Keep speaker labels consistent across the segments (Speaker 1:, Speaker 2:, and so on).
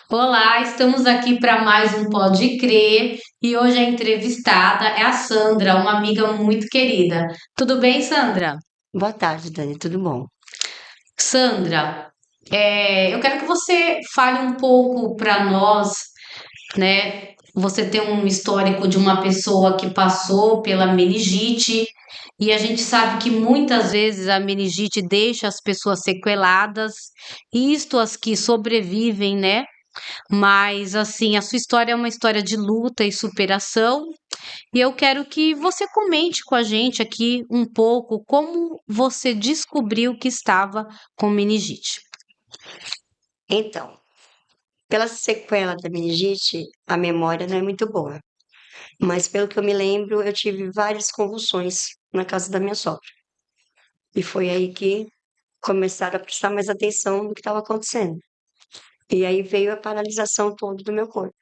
Speaker 1: Olá, estamos aqui para mais um Pode Crer e hoje a entrevistada é a Sandra, uma amiga muito querida. Tudo bem, Sandra?
Speaker 2: Boa tarde, Dani, tudo bom?
Speaker 1: Sandra, eu quero que você fale um pouco para nós, né? Você tem um histórico de uma pessoa que passou pela meningite e a gente sabe que muitas vezes a meningite deixa as pessoas sequeladas, isto as que sobrevivem, né? Mas assim, a sua história é uma história de luta e superação, e eu quero que você comente com a gente aqui um pouco como você descobriu que estava com meningite.
Speaker 2: Então, pela sequela da meningite, a memória não é muito boa, mas pelo que eu me lembro, eu tive várias convulsões na casa da minha sogra. E foi aí que começaram a prestar mais atenção no que estava acontecendo. E aí veio a paralisação toda do meu corpo.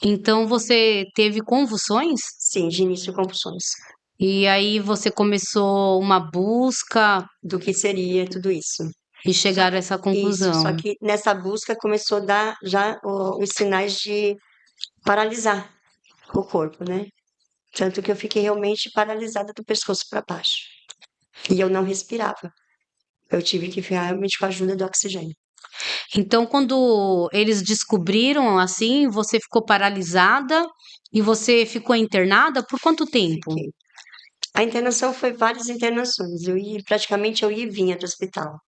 Speaker 1: Então você teve convulsões
Speaker 2: Sim, de início convulsões.
Speaker 1: e aí você começou uma busca
Speaker 2: Do que seria tudo isso.
Speaker 1: e
Speaker 2: Só
Speaker 1: chegaram a essa
Speaker 2: isso, só
Speaker 1: conclusão.
Speaker 2: que nessa busca começou a dar já os sinais de paralisar o corpo, né? Tanto que eu fiquei realmente paralisada do pescoço para baixo. E eu não respirava. Eu tive que ficar realmente com a ajuda do oxigênio.
Speaker 1: Então, quando eles descobriram assim, você ficou paralisada e você ficou internada por quanto tempo?
Speaker 2: Fiquei. A internação foi várias internações. Praticamente eu ia e vinha do hospital,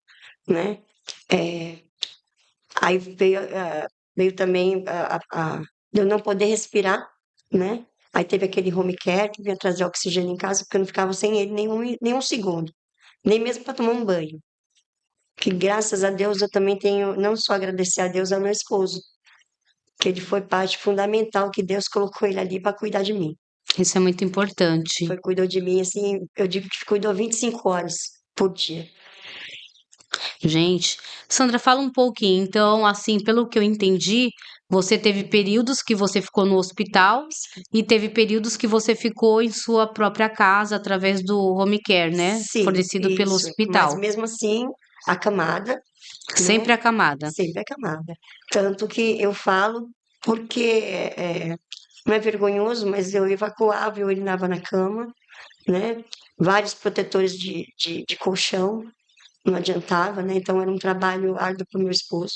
Speaker 2: né? É, aí veio também de eu não poder respirar, né? Aí teve aquele home care que vinha trazer oxigênio em casa, porque eu não ficava sem ele nenhum segundo, nem mesmo para tomar um banho. Que graças a Deus eu também tenho, não só agradecer a Deus, ao meu esposo, que ele foi parte fundamental, que Deus colocou ele ali para cuidar de mim.
Speaker 1: Isso é muito importante.
Speaker 2: Cuidou de mim, assim, eu digo que cuidou 25 horas por dia.
Speaker 1: Gente, Sandra, fala um pouquinho. Então, assim, pelo que eu entendi, você teve períodos que você ficou no hospital e teve períodos que você ficou em sua própria casa através do home care, né?
Speaker 2: Sim,
Speaker 1: Fornecido pelo
Speaker 2: isso. Mas
Speaker 1: hospital.
Speaker 2: mesmo assim, acamada, né?
Speaker 1: Sempre acamada.
Speaker 2: Sempre acamada. Tanto que eu falo, porque não é vergonhoso, mas eu evacuava, eu urinava na cama, né? Vários protetores de colchão, não adiantava, né? Então era um trabalho árduo para o meu esposo,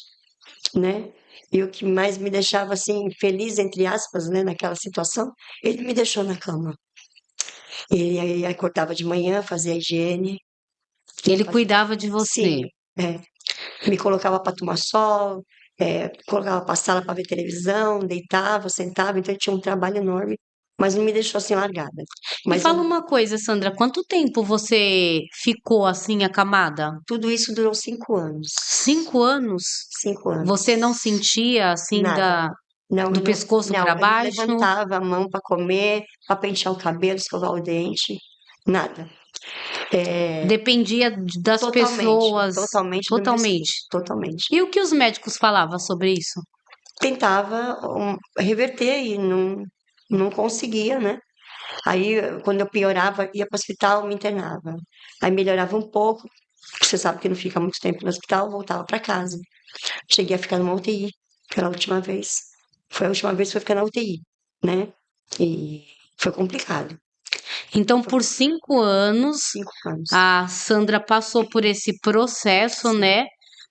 Speaker 2: né? E o que mais me deixava assim feliz entre aspas, né, naquela situação, ele me deixou na cama. Ele aí acordava de manhã, fazia a higiene,
Speaker 1: Ele
Speaker 2: fazia...
Speaker 1: cuidava de você.
Speaker 2: sim, me colocava para tomar sol, colocava para sala para ver televisão, deitava, sentava, então ele tinha um trabalho enorme, mas não me deixou assim largada.
Speaker 1: Me
Speaker 2: Mas
Speaker 1: fala uma coisa, Sandra, quanto tempo você ficou assim acamada?
Speaker 2: tudo isso durou 5 anos.
Speaker 1: 5 anos?
Speaker 2: 5 anos.
Speaker 1: Você não sentia assim
Speaker 2: Nada. Não,
Speaker 1: do pescoço para
Speaker 2: eu não
Speaker 1: baixo?
Speaker 2: levantava a mão para comer, para pentear o cabelo, escovar o dente, nada. É,
Speaker 1: Dependia das pessoas
Speaker 2: totalmente do meu
Speaker 1: totalmente.
Speaker 2: esposo, totalmente.
Speaker 1: E o que os médicos falavam sobre isso?
Speaker 2: Tentava reverter e não conseguia, né? Aí, quando eu piorava, ia para o hospital, me internava. Aí melhorava um pouco, você sabe que não fica muito tempo no hospital, voltava para casa. Cheguei a ficar numa UTI pela última vez. Foi a última vez que eu fiquei na UTI, né? E foi complicado.
Speaker 1: Então,
Speaker 2: Foi
Speaker 1: por 5 anos,
Speaker 2: 5 anos.
Speaker 1: a Sandra passou por esse processo,
Speaker 2: Sim,
Speaker 1: né,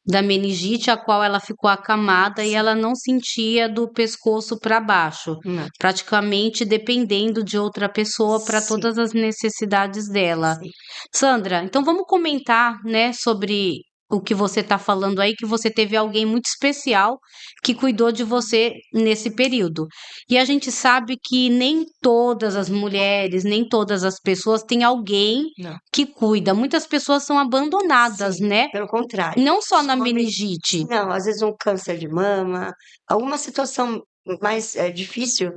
Speaker 1: da meningite, a qual ela ficou acamada e
Speaker 2: sim.
Speaker 1: ela não sentia do pescoço para baixo,
Speaker 2: Nada.
Speaker 1: praticamente dependendo de outra pessoa para
Speaker 2: Sim,
Speaker 1: todas as necessidades dela.
Speaker 2: sim,
Speaker 1: Sandra, então vamos comentar, né, sobre o que você está falando aí, que você teve alguém muito especial que cuidou de você nesse período. E a gente sabe que nem todas as mulheres, nem todas as pessoas têm alguém
Speaker 2: não.
Speaker 1: que cuida. Muitas pessoas são abandonadas,
Speaker 2: Sim,
Speaker 1: né?
Speaker 2: pelo contrário.
Speaker 1: Não só na
Speaker 2: Some,
Speaker 1: meningite.
Speaker 2: não, às vezes um câncer de mama, alguma situação mais difícil,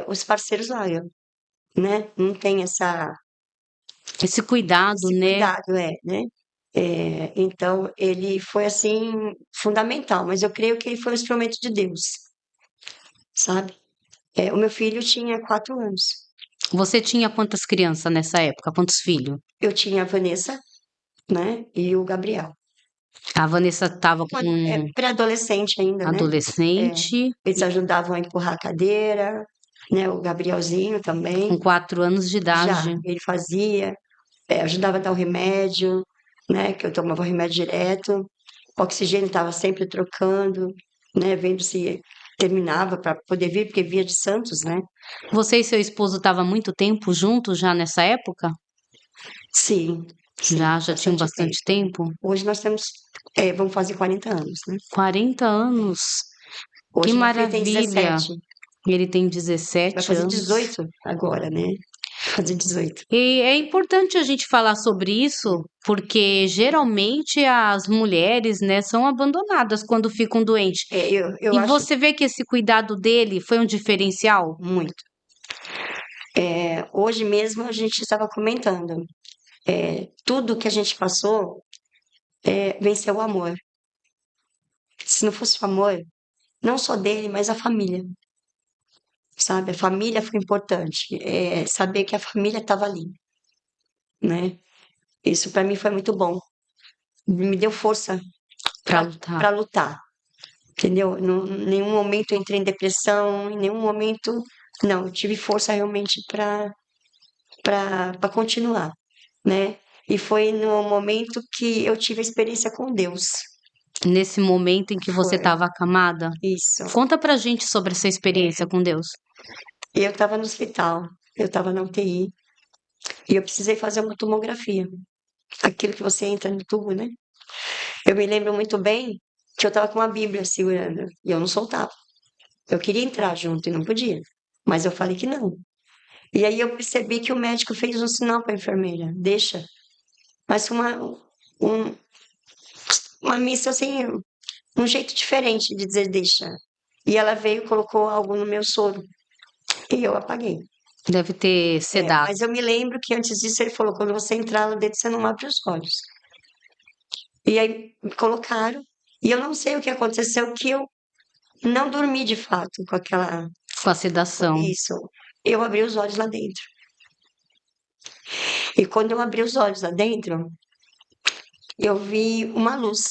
Speaker 2: os parceiros largam, né? Não tem
Speaker 1: Esse cuidado,
Speaker 2: esse
Speaker 1: né?
Speaker 2: cuidado, né? Então, ele foi, assim, fundamental, mas eu creio que ele foi um instrumento de Deus, sabe? O meu filho tinha 4 anos.
Speaker 1: Você tinha quantas crianças nessa época? Quantos filhos?
Speaker 2: Eu tinha a Vanessa, né? E o Gabriel.
Speaker 1: A Vanessa estava com
Speaker 2: pré-adolescente ainda, né?
Speaker 1: adolescente,
Speaker 2: Eles ajudavam a empurrar a cadeira, né? O Gabrielzinho também,
Speaker 1: com 4 anos de
Speaker 2: já,
Speaker 1: idade.
Speaker 2: ele fazia, ajudava a dar o remédio, né? Que eu tomava o remédio direto, o oxigênio estava sempre trocando, né? Vendo se terminava para poder vir, porque via de Santos, né?
Speaker 1: Você e seu esposo estavam muito tempo juntos já nessa época?
Speaker 2: Sim, sim,
Speaker 1: Já tinham
Speaker 2: bastante tempo.
Speaker 1: bastante tempo?
Speaker 2: Hoje nós temos, vamos fazer 40 anos, né?
Speaker 1: 40 anos. Que
Speaker 2: Hoje meu filho tem
Speaker 1: maravilha.
Speaker 2: 17,
Speaker 1: Ele tem
Speaker 2: vai
Speaker 1: 17
Speaker 2: fazer
Speaker 1: anos.
Speaker 2: 18 agora, né? Fazer 18.
Speaker 1: E é importante a gente falar sobre isso, porque geralmente as mulheres, né, são abandonadas quando ficam doentes.
Speaker 2: Eu
Speaker 1: E
Speaker 2: acho
Speaker 1: você vê que esse cuidado dele foi um diferencial?
Speaker 2: muito. Hoje mesmo a gente estava comentando, tudo que a gente passou, venceu o amor. Se não fosse o amor, não só dele, mas a família, sabe? A família foi importante. Saber que a família estava ali, né? Isso para mim foi muito bom. Me deu força
Speaker 1: Pra lutar.
Speaker 2: para lutar, entendeu? Em nenhum momento eu entrei em depressão, em nenhum momento. Não, eu tive força realmente para continuar, né? E foi no momento que eu tive a experiência com Deus.
Speaker 1: Nesse momento em que você
Speaker 2: Foi
Speaker 1: estava acamada?
Speaker 2: isso.
Speaker 1: Conta pra gente sobre essa experiência com Deus.
Speaker 2: Eu estava no hospital, eu estava na UTI e eu precisei fazer uma tomografia. Aquilo que você entra no tubo, né? Eu me lembro muito bem que eu estava com uma Bíblia segurando e eu não soltava. Eu queria entrar junto e não podia, mas eu falei que não. E aí eu percebi que o médico fez um sinal para a enfermeira, deixa. Mas um, uma missa assim, um jeito diferente de dizer deixa. E ela veio e colocou algo no meu soro e eu apaguei.
Speaker 1: Deve ter sedado.
Speaker 2: Mas eu me lembro que antes disso ele falou: quando você entrar lá dentro, você não abre os olhos. E aí me colocaram, e eu não sei o que aconteceu, que eu não dormi de fato com aquela.
Speaker 1: Com a
Speaker 2: Com
Speaker 1: sedação.
Speaker 2: isso. Eu abri os olhos lá dentro. E quando eu abri os olhos lá dentro, eu vi uma luz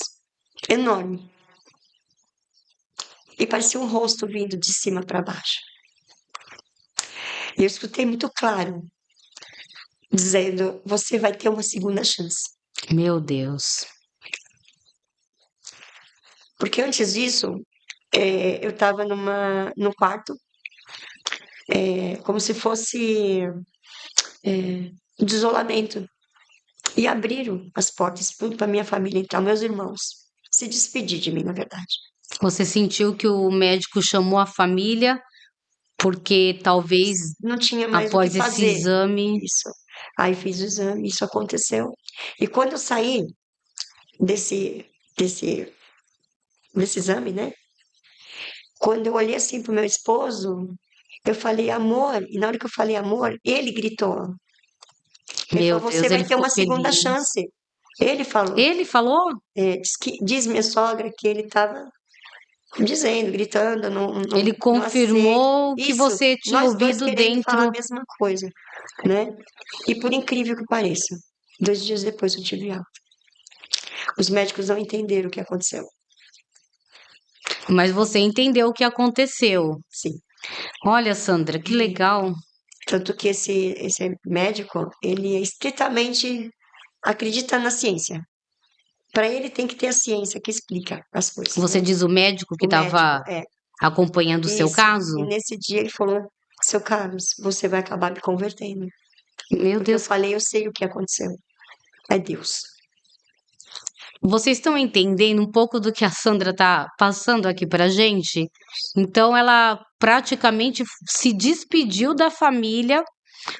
Speaker 2: enorme. E parecia um rosto vindo de cima para baixo. E eu escutei muito claro, dizendo: você vai ter uma segunda chance.
Speaker 1: Meu Deus.
Speaker 2: Porque antes disso, eu estava no quarto, como se fosse de isolamento. E abriram as portas para minha família entrar, meus irmãos. Se despedir de mim, na verdade.
Speaker 1: Você sentiu que o médico chamou a família porque talvez
Speaker 2: Não tinha mais o que
Speaker 1: após esse
Speaker 2: fazer.
Speaker 1: exame.
Speaker 2: Isso. Aí fiz o exame, isso aconteceu. E quando eu saí desse, desse, desse exame, né? Quando eu olhei assim pro meu esposo, eu falei amor, e na hora que eu falei amor, ele gritou. Ele
Speaker 1: Meu
Speaker 2: falou: você
Speaker 1: Deus,
Speaker 2: vai
Speaker 1: ele
Speaker 2: ter
Speaker 1: ficou
Speaker 2: uma segunda
Speaker 1: feliz.
Speaker 2: chance. Ele falou.
Speaker 1: Ele falou?
Speaker 2: Diz minha sogra que ele estava dizendo, gritando,
Speaker 1: Ele
Speaker 2: no aceno.
Speaker 1: confirmou o que
Speaker 2: Isso,
Speaker 1: você tinha
Speaker 2: nós dois
Speaker 1: ouvido
Speaker 2: querendo falar a
Speaker 1: dentro.
Speaker 2: mesma coisa, né? E por incrível que pareça, 2 dias depois eu tive alta. Os médicos não entenderam o que aconteceu.
Speaker 1: Mas você entendeu o que aconteceu.
Speaker 2: Sim.
Speaker 1: Olha, Sandra, que legal.
Speaker 2: Tanto que esse médico, ele é estritamente acredita na ciência. Para ele tem que ter a ciência que explica as coisas,
Speaker 1: Você
Speaker 2: né?
Speaker 1: diz o médico que
Speaker 2: O médico,
Speaker 1: estava acompanhando o seu
Speaker 2: isso.
Speaker 1: caso?
Speaker 2: E nesse dia ele falou: seu Carlos, você vai acabar me convertendo.
Speaker 1: Meu
Speaker 2: Porque eu
Speaker 1: Deus,
Speaker 2: falei, eu sei o que aconteceu. É Deus.
Speaker 1: vocês estão entendendo um pouco do que a Sandra está passando aqui para gente? Então, ela praticamente se despediu da família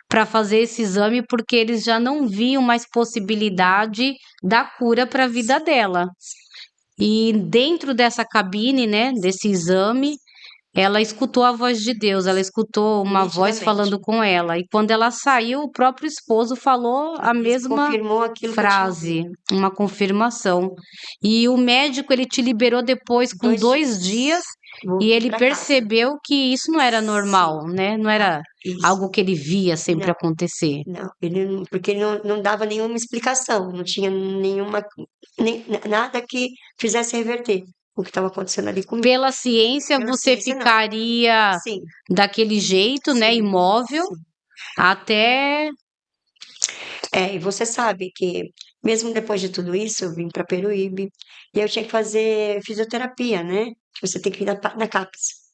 Speaker 1: para fazer esse exame porque eles já não viam mais possibilidade da cura para a vida dela. E dentro dessa cabine, né, desse exame, ela escutou a voz de Deus, ela escutou uma voz
Speaker 2: nitidamente.
Speaker 1: falando com ela. E quando ela saiu, o próprio esposo falou a
Speaker 2: Ele
Speaker 1: mesma
Speaker 2: confirmou aquilo que eu tinha
Speaker 1: frase,
Speaker 2: ouvido.
Speaker 1: uma confirmação. E o médico, ele te liberou depois com 2 dias,
Speaker 2: 2 dias.
Speaker 1: e
Speaker 2: Voltei
Speaker 1: ele
Speaker 2: para casa.
Speaker 1: percebeu que isso não era
Speaker 2: Sim,
Speaker 1: normal, né? Não
Speaker 2: não,
Speaker 1: era
Speaker 2: isso.
Speaker 1: algo que ele via sempre
Speaker 2: Não,
Speaker 1: acontecer.
Speaker 2: não. Porque ele não dava nenhuma explicação, não tinha nenhuma, nada que fizesse reverter o que estava acontecendo ali comigo.
Speaker 1: Pela ciência,
Speaker 2: Pela
Speaker 1: você
Speaker 2: ciência, não.
Speaker 1: ficaria
Speaker 2: Sim,
Speaker 1: daquele jeito, né,
Speaker 2: sim,
Speaker 1: imóvel,
Speaker 2: sim.
Speaker 1: até
Speaker 2: E você sabe que, mesmo depois de tudo isso, eu vim para Peruíbe e eu tinha que fazer fisioterapia, né? Que você tem que ir na CAPS.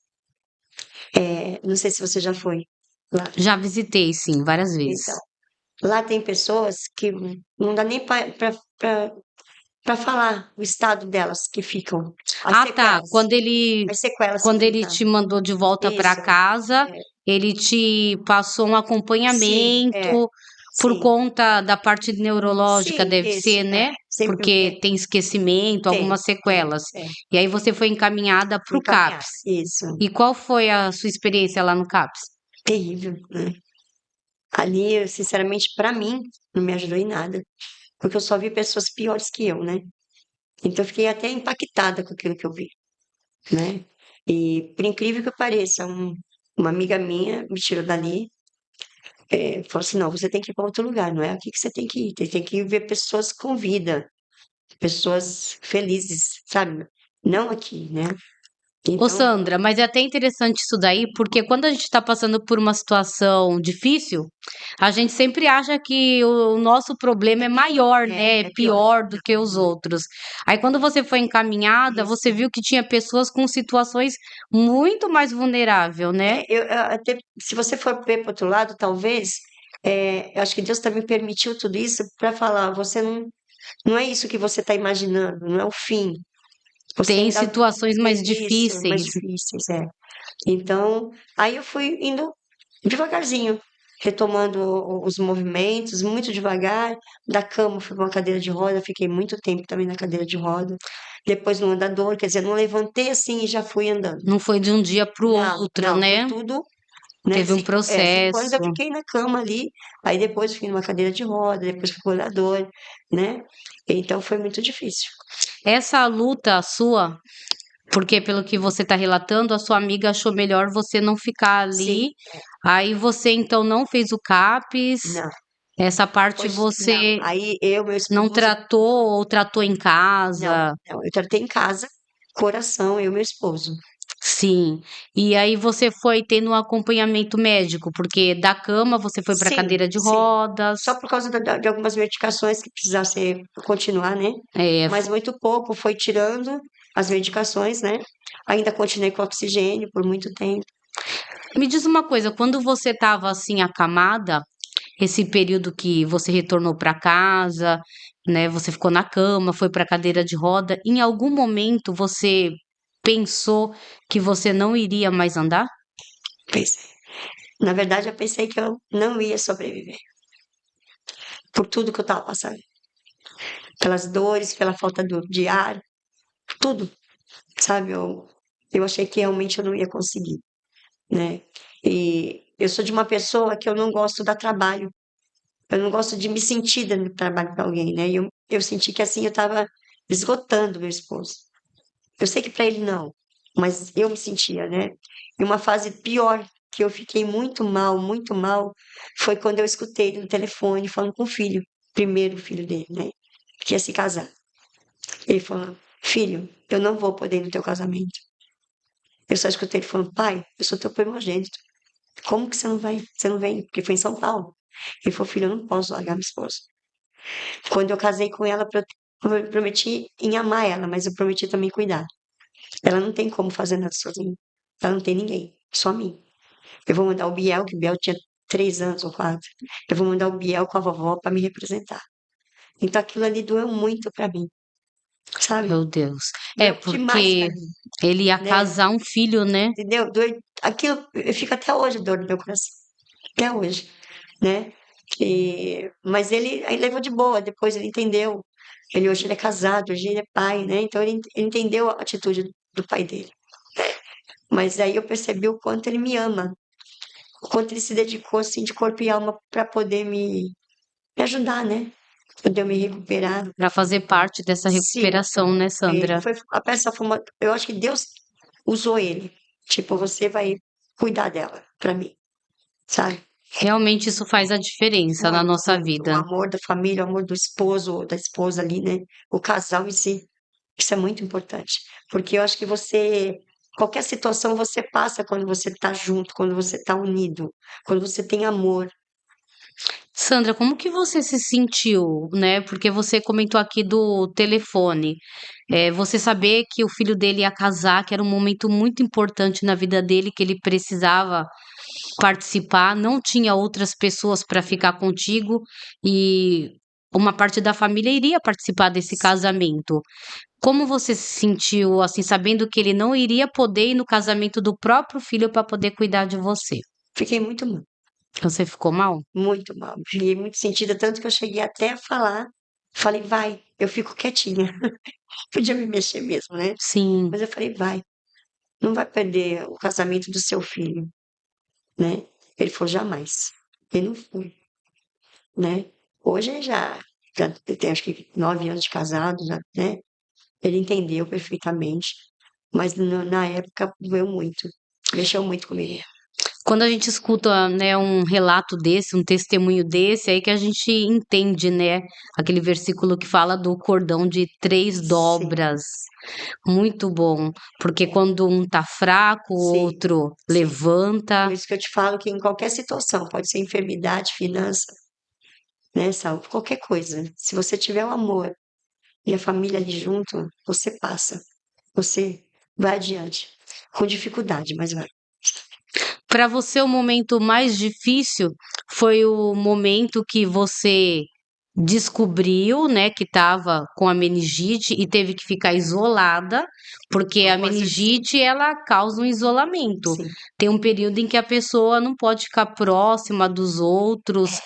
Speaker 2: Não sei se você já foi lá.
Speaker 1: já visitei, sim, várias vezes.
Speaker 2: Então, lá tem pessoas que não dá nem para falar o estado delas que ficam, as
Speaker 1: Ah, tá.
Speaker 2: sequelas, as sequelas que
Speaker 1: Quando ele
Speaker 2: ficaram.
Speaker 1: te mandou de volta para
Speaker 2: Isso,
Speaker 1: casa,
Speaker 2: é,
Speaker 1: ele te passou um
Speaker 2: sim,
Speaker 1: acompanhamento por
Speaker 2: sim,
Speaker 1: conta da parte neurológica,
Speaker 2: sim,
Speaker 1: deve
Speaker 2: isso,
Speaker 1: ser, né?
Speaker 2: sempre
Speaker 1: Porque tem esquecimento, algumas
Speaker 2: tem,
Speaker 1: sequelas. E aí você foi encaminhada para
Speaker 2: fui
Speaker 1: o
Speaker 2: encaminhada,
Speaker 1: CAPS.
Speaker 2: isso,
Speaker 1: E qual foi a sua experiência lá no CAPS?
Speaker 2: terrível, né? Ali, eu, sinceramente, para mim, não me ajudou em nada, porque eu só vi pessoas piores que eu, né? Então, eu fiquei até impactada com aquilo que eu vi, né? E, por incrível que pareça, uma amiga minha me tirou dali, falou assim: não, você tem que ir para outro lugar, não é aqui que você tem que ir, tem que ir ver pessoas com vida, pessoas felizes, sabe? Não aqui, né?
Speaker 1: Ô,
Speaker 2: Então,
Speaker 1: Sandra, mas é até interessante isso daí, porque quando a gente está passando por uma situação difícil, a gente sempre acha que o nosso problema é maior, né? É
Speaker 2: é pior.
Speaker 1: pior do
Speaker 2: Não,
Speaker 1: que os
Speaker 2: não é
Speaker 1: outros. Aí, quando você foi encaminhada, você
Speaker 2: isso.
Speaker 1: viu que tinha pessoas com situações muito mais vulneráveis, né?
Speaker 2: Eu até, se você for ver para outro lado, talvez, eu acho que Deus também permitiu tudo isso para falar: você não é isso que você está imaginando, não é o fim. Você
Speaker 1: Tem
Speaker 2: ainda
Speaker 1: situações mais
Speaker 2: isso, mais
Speaker 1: difíceis.
Speaker 2: difíceis, é. Então, aí eu fui indo devagarzinho, retomando os movimentos, muito devagar. Da cama fui para uma cadeira de roda, fiquei muito tempo também na cadeira de roda. Depois no andador, quer dizer, não levantei assim e já fui andando.
Speaker 1: Não foi de um dia para o
Speaker 2: Não,
Speaker 1: outro,
Speaker 2: não, foi
Speaker 1: né?
Speaker 2: tudo, né?
Speaker 1: Teve um
Speaker 2: 5 anos eu
Speaker 1: processo.
Speaker 2: fiquei na cama ali, aí depois fui numa cadeira de roda, depois fui pro andador, né? Então foi muito difícil.
Speaker 1: Essa luta sua, porque pelo que você está relatando, a sua amiga achou melhor você não ficar
Speaker 2: Sim,
Speaker 1: ali. Aí você então não fez o CAPS,
Speaker 2: não,
Speaker 1: essa parte
Speaker 2: pois não.
Speaker 1: você
Speaker 2: Aí eu, meu
Speaker 1: não
Speaker 2: esposo,
Speaker 1: tratou ou tratou em
Speaker 2: não,
Speaker 1: casa?
Speaker 2: não, eu tratei em casa, coração, eu e meu esposo.
Speaker 1: Sim. E aí você foi tendo um acompanhamento médico, porque da cama você foi para
Speaker 2: Sim,
Speaker 1: cadeira de
Speaker 2: sim.
Speaker 1: rodas.
Speaker 2: Só por causa de algumas medicações que precisasse continuar, né?
Speaker 1: É,
Speaker 2: Mas muito pouco, foi tirando as medicações, né? Ainda continuei com oxigênio por muito tempo.
Speaker 1: me diz uma coisa, quando você estava assim acamada, esse período que você retornou para casa, né, você ficou na cama, foi para cadeira de roda, em algum momento você pensou que você não iria mais andar?
Speaker 2: Pensei. Na verdade, eu pensei que eu não ia sobreviver, por tudo que eu estava passando. Pelas dores, pela falta de ar, tudo, sabe? Eu achei que realmente eu não ia conseguir, né? E eu sou de uma pessoa que eu não gosto de dar trabalho. Eu não gosto de me sentir dando trabalho para alguém, né? E eu senti que assim eu estava esgotando meu esposo. Eu sei que para ele não, mas eu me sentia, né? E uma fase pior, que eu fiquei muito mal, foi quando eu escutei ele no telefone falando com o filho, primeiro filho dele, né? Que ia se casar. Ele falou: filho, eu não vou poder ir no teu casamento. Eu só escutei ele falando: pai, eu sou teu primogênito. Como que você não vai? Você não vem? Porque foi em São Paulo. Ele falou: filho, eu não posso largar minha esposa. Quando eu casei com ela, eu prometi em amar ela, mas eu prometi também cuidar. Ela não tem como fazer nada sozinha. Ela não tem ninguém, só mim. Eu vou mandar o Biel, que o Biel tinha 3 anos ou 4. Eu vou mandar o Biel com a vovó para me representar. Então aquilo ali doeu muito para mim, sabe?
Speaker 1: Meu Deus. É,
Speaker 2: Doeu demais
Speaker 1: porque
Speaker 2: para mim,
Speaker 1: ele ia
Speaker 2: né?
Speaker 1: casar um filho, né?
Speaker 2: Entendeu? Doeu, aquilo, eu fico até hoje dor no meu coração. Até hoje, né? Mas ele levou de boa, depois ele entendeu. Hoje ele é casado, hoje ele é pai, né? Então ele entendeu a atitude do pai dele. Mas aí eu percebi o quanto ele me ama, o quanto ele se dedicou assim de corpo e alma para poder me ajudar, né? Poder me recuperar.
Speaker 1: Para fazer parte dessa
Speaker 2: Sim,
Speaker 1: recuperação, né,
Speaker 2: ele
Speaker 1: Sandra?
Speaker 2: foi a peça foi uma, eu acho que Deus usou ele. Tipo, você vai cuidar dela para mim, sabe?
Speaker 1: Realmente isso faz a diferença na
Speaker 2: Muito,
Speaker 1: nossa
Speaker 2: muito. O
Speaker 1: vida.
Speaker 2: amor da família, o amor do esposo ou da esposa ali, né? O casal em si. Isso é muito importante. Porque eu acho que qualquer situação você passa quando você está junto, quando você está unido, quando você tem amor.
Speaker 1: Sandra, como que você se sentiu, né? Porque você comentou aqui do telefone. Você saber que o filho dele ia casar, que era um momento muito importante na vida dele, que ele precisava participar, não tinha outras pessoas para ficar contigo e uma parte da família iria participar desse casamento. Como você se sentiu, assim, sabendo que ele não iria poder ir no casamento do próprio filho para poder cuidar de você?
Speaker 2: Fiquei muito mal,
Speaker 1: Você ficou mal?
Speaker 2: muito mal. Fiquei muito sentida, tanto que eu cheguei até a falar. Falei, vai, eu fico quietinha. Podia me mexer mesmo, né?
Speaker 1: Sim.
Speaker 2: Mas eu falei, vai, não vai perder o casamento do seu filho, né? Ele falou, jamais. E não fui, né? Hoje ele já tem acho que 9 anos de casado, já, né? Ele entendeu perfeitamente, mas na época doeu muito, mexeu muito comigo.
Speaker 1: Quando a gente escuta, né, um relato desse, um testemunho desse, aí que a gente entende, né, aquele versículo que fala do cordão de três
Speaker 2: Sim,
Speaker 1: dobras. Muito bom, porque quando um tá fraco, o
Speaker 2: sim,
Speaker 1: outro
Speaker 2: sim. Por
Speaker 1: levanta.
Speaker 2: isso que eu te falo que em qualquer situação, pode ser enfermidade, finança, né, saúde, qualquer coisa. Se você tiver o amor e a família ali junto, você passa, você vai adiante, com dificuldade, mas vai.
Speaker 1: Para você, o momento mais difícil foi o momento que você descobriu, né, que estava com a meningite e teve que ficar isolada, porque a
Speaker 2: Algumas vezes sim,
Speaker 1: meningite ela causa um isolamento.
Speaker 2: sim.
Speaker 1: Tem um período em que a pessoa não pode ficar próxima dos outros,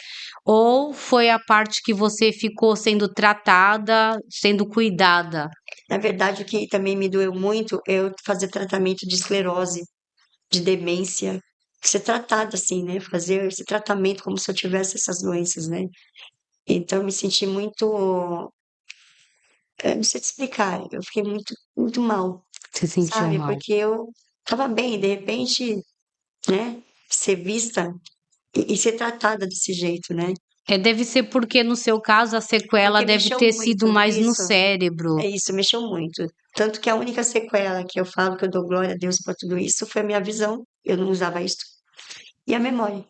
Speaker 1: ou foi a parte que você ficou sendo tratada, sendo cuidada?
Speaker 2: Na verdade, o que também me doeu muito é eu fazer tratamento de esclerose, de demência, ser tratada assim, né? Fazer esse tratamento como se eu tivesse essas doenças, né? Então, eu me senti muito, não sei te explicar, eu fiquei muito, muito mal,
Speaker 1: Se sentiu
Speaker 2: sabe?
Speaker 1: mal?
Speaker 2: Porque eu estava bem, de repente, né? Ser vista e ser tratada desse jeito, né?
Speaker 1: Deve ser porque no seu caso a sequela
Speaker 2: Porque
Speaker 1: deve
Speaker 2: mexeu
Speaker 1: ter sido
Speaker 2: muito,
Speaker 1: mais no
Speaker 2: isso,
Speaker 1: cérebro.
Speaker 2: é isso, mexeu muito. Tanto que a única sequela que eu falo que eu dou glória a Deus por tudo isso foi a minha visão. Eu não usava isso. E a memória.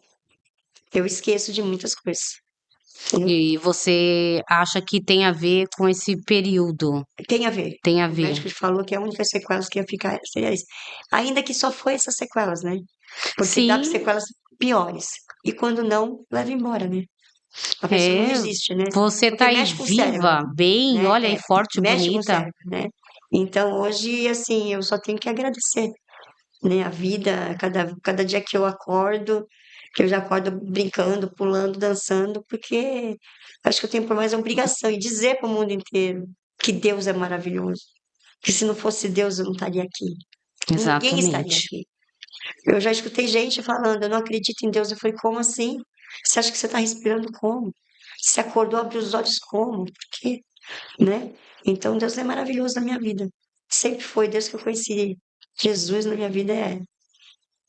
Speaker 2: Eu esqueço de muitas coisas. Entendeu?
Speaker 1: E você acha que tem a ver com esse período?
Speaker 2: Tem a ver.
Speaker 1: Tem a
Speaker 2: O
Speaker 1: ver.
Speaker 2: médico falou que a única sequela que ia ficar seria isso. Ainda que só foi essas sequelas, né? Porque dá
Speaker 1: Sim,
Speaker 2: sequelas piores. E quando não, leva embora, né? A pessoa não
Speaker 1: é.
Speaker 2: resiste, né?
Speaker 1: Você tá
Speaker 2: Porque
Speaker 1: aí
Speaker 2: mexe com o cérebro,
Speaker 1: viva, bem,
Speaker 2: né?
Speaker 1: olha aí, forte,
Speaker 2: Mexe com o
Speaker 1: bonita.
Speaker 2: cérebro, né? Então, hoje, assim, eu só tenho que agradecer, né? A vida, cada dia que eu acordo, que eu já acordo brincando, pulando, dançando, porque acho que eu tenho por mais obrigação e dizer para o mundo inteiro que Deus é maravilhoso, que se não fosse Deus eu não estaria aqui, ninguém estaria
Speaker 1: Exatamente.
Speaker 2: aqui. Eu já escutei gente falando, eu não acredito em Deus. Eu falei, como assim? Você acha que você está respirando como? Você acordou, abriu os olhos como? Por quê? Né? Então Deus é maravilhoso na minha vida. Sempre foi Deus que eu conheci. Jesus na minha vida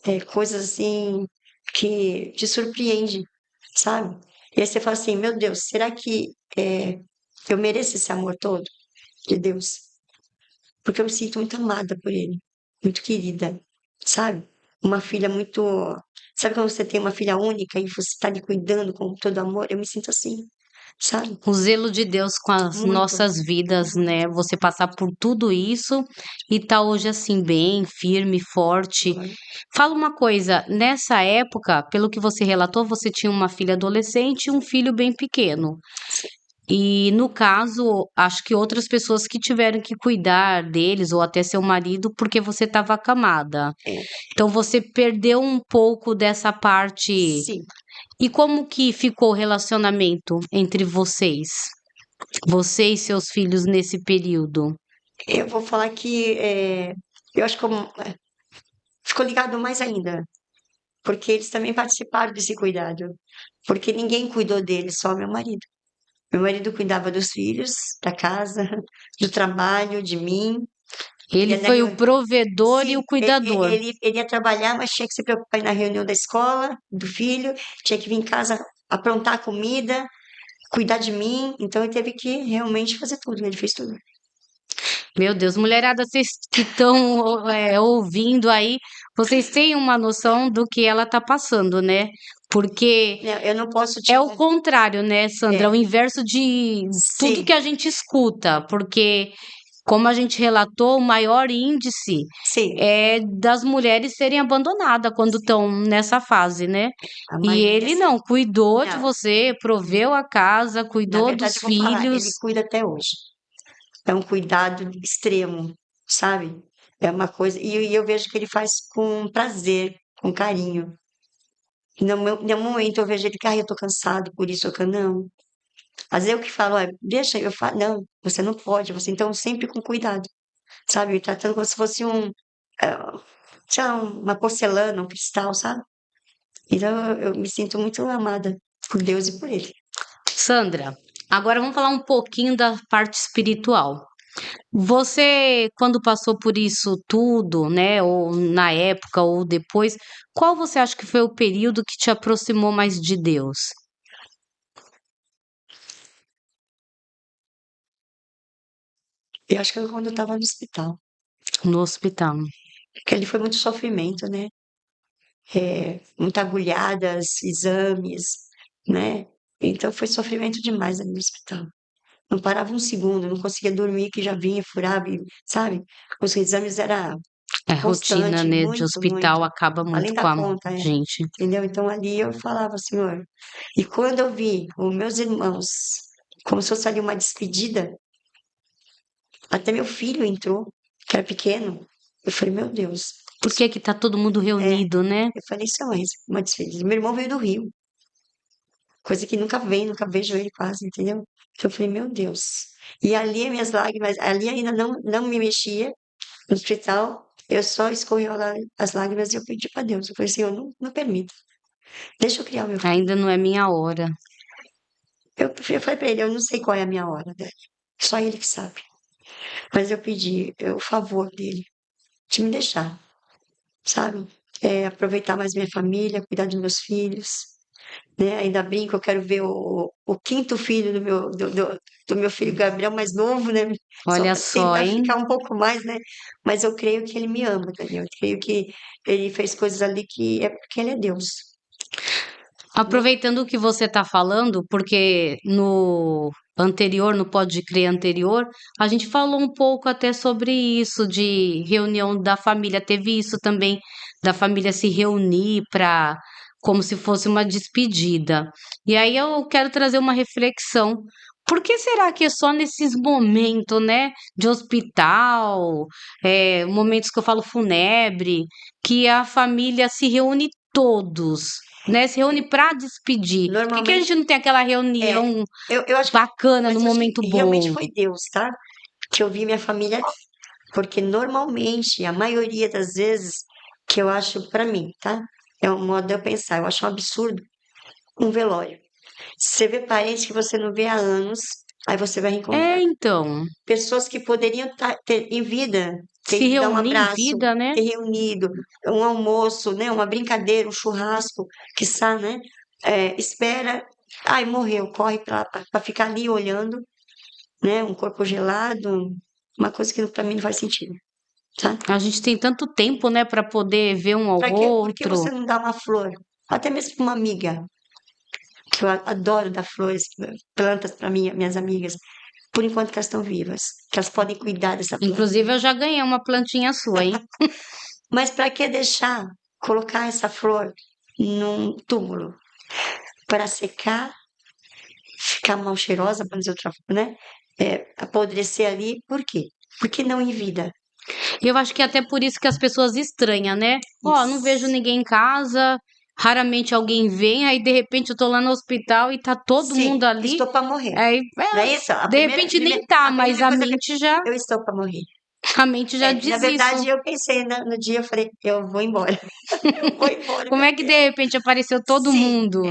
Speaker 2: é coisas assim que te surpreende, sabe? E aí você fala assim, meu Deus, será que eu mereço esse amor todo de Deus? Porque eu me sinto muito amada por Ele, muito querida, sabe? Uma filha muito. Sabe quando você tem uma filha única e você está lhe cuidando com todo amor? Eu me sinto assim, sabe?
Speaker 1: O zelo de Deus com as
Speaker 2: Muito,
Speaker 1: nossas vidas, né?
Speaker 2: muito.
Speaker 1: Você passar por tudo isso e tá hoje assim, bem, firme, forte.
Speaker 2: Uhum.
Speaker 1: Fala uma coisa, nessa época, pelo que você relatou, você tinha uma filha adolescente e um filho bem pequeno. E no caso, acho que outras pessoas que tiveram que cuidar deles, ou até seu marido, porque você estava acamada.
Speaker 2: É,
Speaker 1: Então você perdeu um pouco dessa parte.
Speaker 2: sim,
Speaker 1: E como que ficou o relacionamento entre vocês? Você e seus filhos nesse período?
Speaker 2: eu vou falar que eu acho que ficou ligado mais ainda, porque eles também participaram desse cuidado, porque ninguém cuidou deles, só meu marido. Meu marido cuidava dos filhos, da casa, do trabalho, de mim.
Speaker 1: Ele
Speaker 2: Ia na
Speaker 1: foi o
Speaker 2: reunião.
Speaker 1: provedor e
Speaker 2: Sim,
Speaker 1: o cuidador.
Speaker 2: ele ia trabalhar, mas tinha que se preocupar na reunião da escola, do filho, tinha que vir em casa aprontar a comida, cuidar de mim. Então ele teve que realmente fazer tudo, ele fez tudo.
Speaker 1: Meu Deus, mulherada, vocês que estão ouvindo aí, vocês têm uma noção do que ela tá passando, né? Porque
Speaker 2: Não, eu não posso
Speaker 1: é
Speaker 2: te.
Speaker 1: o contrário, né, Sandra? É o
Speaker 2: É,
Speaker 1: inverso de tudo
Speaker 2: sim,
Speaker 1: que a gente escuta, porque, como a gente relatou, o maior índice
Speaker 2: sim,
Speaker 1: é das mulheres serem abandonadas quando
Speaker 2: sim.
Speaker 1: estão nessa fase, né?
Speaker 2: A
Speaker 1: E
Speaker 2: maioria,
Speaker 1: ele
Speaker 2: sim.
Speaker 1: não, cuidou de
Speaker 2: Não,
Speaker 1: você, proveu a casa,
Speaker 2: na
Speaker 1: cuidou dos
Speaker 2: verdade, eu vou falar,
Speaker 1: filhos.
Speaker 2: ele cuida até hoje. É um cuidado extremo, sabe? É uma coisa. E eu vejo que ele faz com prazer, com carinho. No momento eu vejo ele que, eu tô cansado, por isso eu não. Às vezes eu que falo, deixa, eu falo, não, você não pode, você então sempre com cuidado, sabe? Me tratando como se fosse eh, sei lá, uma porcelana, um cristal, sabe? Então eu me sinto muito amada por Deus e por ele.
Speaker 1: Sandra, agora vamos falar um pouquinho da parte espiritual. Você, quando passou por isso tudo, né, ou na época ou depois, qual você acha que foi o período que te aproximou mais de Deus?
Speaker 2: Eu acho que foi quando eu estava no hospital,
Speaker 1: No hospital.
Speaker 2: porque ali foi muito sofrimento, né? Muita agulhadas, exames, né? Então foi sofrimento demais ali no hospital. Não parava um segundo, não conseguia dormir, que já vinha, furava, sabe? Os exames era
Speaker 1: É rotina,
Speaker 2: constante,
Speaker 1: né, de
Speaker 2: muito, muito.
Speaker 1: hospital acaba
Speaker 2: Além
Speaker 1: muito
Speaker 2: da
Speaker 1: com a
Speaker 2: conta,
Speaker 1: gente.
Speaker 2: entendeu? Então ali eu falava, Senhor. E quando eu vi os meus irmãos, como se fosse ali uma despedida, até meu filho entrou, que era pequeno. Eu falei, meu Deus,
Speaker 1: Por que que tá todo mundo
Speaker 2: é.
Speaker 1: reunido, né?
Speaker 2: Eu falei, isso é uma despedida. Meu irmão veio do Rio, coisa que nunca vem, nunca vejo ele quase, entendeu? Então eu falei, meu Deus. E ali as minhas lágrimas, ali ainda não me mexia no hospital, eu só escorri as lágrimas e eu pedi para Deus. Eu falei, Senhor, não permita, deixa eu criar o meu filho.
Speaker 1: Ainda não é minha hora.
Speaker 2: Eu falei para ele, eu não sei qual é a minha hora, né? Só ele que sabe. Mas eu pedi o favor dele, de me deixar, sabe? Aproveitar mais minha família, cuidar dos meus filhos, né? Ainda brinco, eu quero ver o quinto filho do meu filho Gabriel mais novo, né? Só
Speaker 1: Olha
Speaker 2: para
Speaker 1: só,
Speaker 2: tentar
Speaker 1: hein?
Speaker 2: ficar um pouco mais, né? Mas eu creio que ele me ama, Daniel. Eu creio que ele fez coisas ali que é porque ele é Deus, né?
Speaker 1: Aproveitando o que você está falando, porque no anterior, no Pode Crer anterior, a gente falou um pouco até sobre isso, de reunião da família. Teve isso também, da família se reunir para, como se fosse uma despedida. E aí eu quero trazer uma reflexão. Por que será que é só nesses momentos, né, de hospital, momentos que eu falo fúnebre, que a família se reúne todos? Né, se reúne para despedir. Por que que a
Speaker 2: Normalmente,
Speaker 1: gente não tem aquela
Speaker 2: é,
Speaker 1: reunião
Speaker 2: eu acho que,
Speaker 1: bacana no
Speaker 2: mas eu acho
Speaker 1: momento
Speaker 2: que realmente
Speaker 1: bom?
Speaker 2: foi Deus, tá? Que eu vi minha família ali. Porque normalmente, a maioria das vezes, que eu acho para mim, tá? É um modo de eu pensar, eu acho um absurdo um velório. Você vê parentes que você não vê há anos, aí você vai
Speaker 1: É,
Speaker 2: reencontrar.
Speaker 1: então,
Speaker 2: Pessoas que poderiam ter em vida, ter
Speaker 1: se
Speaker 2: ido dar um
Speaker 1: reunir em
Speaker 2: abraço,
Speaker 1: vida, né?
Speaker 2: ter reunido, um almoço, né, uma brincadeira, um churrasco, quiçá, né? Espera, ai, morreu, corre para ficar ali olhando, né? Um corpo gelado, uma coisa que para mim não faz sentido, tá?
Speaker 1: A gente tem tanto tempo, né, para poder ver um ao
Speaker 2: Para quê? Por que
Speaker 1: outro.
Speaker 2: você não dá uma flor? Até mesmo para uma amiga, que eu adoro dar flores, plantas para minhas amigas, por enquanto que elas estão vivas, que elas podem cuidar dessa planta.
Speaker 1: Inclusive, eu já ganhei uma plantinha sua, hein?
Speaker 2: Mas para que deixar colocar essa flor num túmulo para secar, ficar mal cheirosa, para dizer outra, né? Apodrecer ali, por quê? Por que não em vida?
Speaker 1: E eu acho que é até por isso que as pessoas estranham, né? Ó, não vejo
Speaker 2: Isso.
Speaker 1: ninguém em casa, raramente alguém vem, aí de repente eu tô lá no hospital e tá todo mundo
Speaker 2: Sim,
Speaker 1: ali.
Speaker 2: estou para morrer.
Speaker 1: Aí,
Speaker 2: Não é isso?
Speaker 1: de repente nem tá,
Speaker 2: A
Speaker 1: mas
Speaker 2: primeira
Speaker 1: a
Speaker 2: coisa que
Speaker 1: mente já.
Speaker 2: eu estou para morrer.
Speaker 1: A mente já
Speaker 2: Na
Speaker 1: diz
Speaker 2: verdade,
Speaker 1: isso.
Speaker 2: eu pensei no dia, eu falei, eu vou embora. Eu vou embora,
Speaker 1: Como é que de repente apareceu todo
Speaker 2: sim,
Speaker 1: mundo?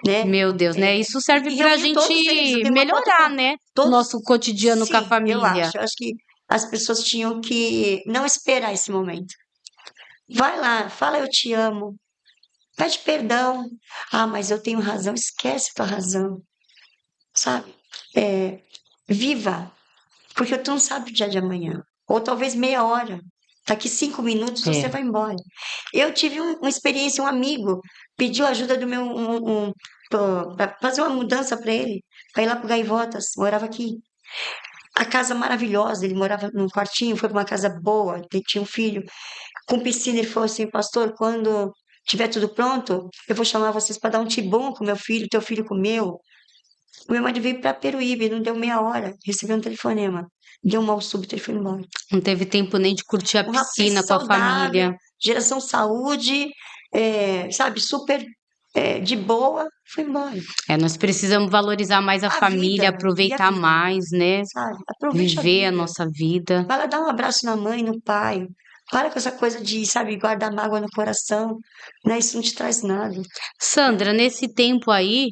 Speaker 2: né?
Speaker 1: Meu Deus, né? Isso serve
Speaker 2: E
Speaker 1: pra
Speaker 2: reuniu
Speaker 1: gente
Speaker 2: todos eles. Eu tenho uma foto
Speaker 1: melhorar,
Speaker 2: com
Speaker 1: né? O
Speaker 2: todos.
Speaker 1: nosso cotidiano com a
Speaker 2: Sim, eu
Speaker 1: família.
Speaker 2: acho. Eu acho que as pessoas tinham que não esperar esse momento. Vai lá, fala eu te amo, pede perdão. Ah, mas eu tenho razão. Esquece tua razão, sabe? É, viva, porque tu não sabe o dia de amanhã. Ou talvez meia hora. Daqui 5 minutos você
Speaker 1: É.
Speaker 2: vai embora. Eu tive uma experiência, um amigo pediu ajuda do meu para fazer uma mudança para ele, para ir lá para Gaivotas, morava aqui. A casa maravilhosa, ele morava num quartinho, foi para uma casa boa, tinha um filho com piscina. Ele falou assim, pastor, quando tiver tudo pronto, eu vou chamar vocês para dar um tibum com meu filho, teu filho comeu. O meu marido veio para Peruíbe, não deu meia hora, recebeu um telefonema, deu um mal súbito e foi embora.
Speaker 1: Não teve tempo nem de curtir a
Speaker 2: Um rapaz
Speaker 1: piscina com a
Speaker 2: saudável,
Speaker 1: família.
Speaker 2: geração saúde, sabe, super de boa, foi embora.
Speaker 1: É, nós precisamos valorizar mais a
Speaker 2: A
Speaker 1: família,
Speaker 2: vida, e a
Speaker 1: aproveitar
Speaker 2: vida,
Speaker 1: mais, né?
Speaker 2: sabe? Aproveite a
Speaker 1: Viver a
Speaker 2: vida.
Speaker 1: nossa vida.
Speaker 2: Vai lá dar um abraço na mãe, no pai. Para com essa coisa de, sabe, guardar mágoa no coração, né? Isso não te traz nada, né?
Speaker 1: Sandra, nesse tempo aí,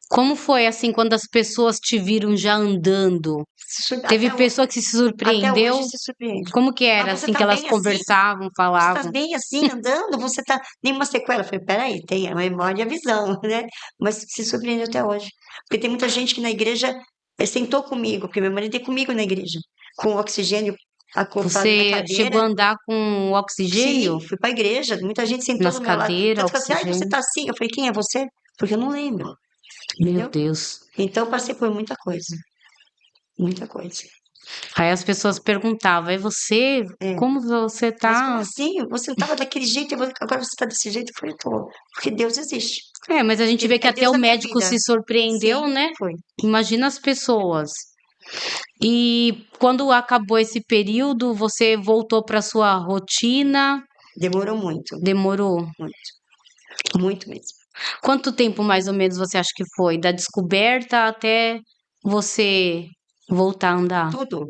Speaker 1: como foi assim quando as pessoas te viram já andando? Teve
Speaker 2: Até,
Speaker 1: pessoa que se
Speaker 2: até hoje
Speaker 1: surpreendeu?
Speaker 2: se surpreende.
Speaker 1: Como que
Speaker 2: Mas
Speaker 1: era
Speaker 2: você
Speaker 1: assim que
Speaker 2: tá
Speaker 1: elas
Speaker 2: bem assim?
Speaker 1: conversavam,
Speaker 2: Você tá
Speaker 1: falavam?
Speaker 2: bem assim, andando? Você tá nenhuma sequela? Eu falei, peraí, tem a memória e a visão, né? Mas se surpreendeu até hoje. Porque tem muita gente que na igreja sentou comigo, porque meu marido é comigo na igreja, com oxigênio acoplado na
Speaker 1: Você chegou
Speaker 2: cadeira.
Speaker 1: a andar com
Speaker 2: Sim,
Speaker 1: oxigênio
Speaker 2: fui para a igreja, muita gente sentou
Speaker 1: nas
Speaker 2: do meu lado.
Speaker 1: cadeiras,
Speaker 2: Tanto que assim, ai, você
Speaker 1: oxigênio?
Speaker 2: tá assim? Eu falei, quem é você? Porque eu não lembro,
Speaker 1: Meu
Speaker 2: entendeu?
Speaker 1: Deus.
Speaker 2: Então eu passei por muita coisa, muita coisa.
Speaker 1: Aí as pessoas perguntavam, é você?
Speaker 2: É.
Speaker 1: Como você
Speaker 2: Mas como
Speaker 1: tá?
Speaker 2: assim? Você não estava daquele jeito, agora você está desse jeito? Eu falei, pô, porque Deus existe.
Speaker 1: É, mas a gente vê
Speaker 2: Ele
Speaker 1: que
Speaker 2: é
Speaker 1: até
Speaker 2: Deus
Speaker 1: o
Speaker 2: da minha
Speaker 1: médico
Speaker 2: vida.
Speaker 1: se surpreendeu,
Speaker 2: Sim,
Speaker 1: né?
Speaker 2: foi.
Speaker 1: Imagina as pessoas. E quando acabou esse período, você voltou para sua rotina?
Speaker 2: Demorou muito,
Speaker 1: Demorou?
Speaker 2: muito, muito mesmo.
Speaker 1: Quanto tempo mais ou menos você acha que foi? Da descoberta até você voltar a andar?
Speaker 2: Tudo.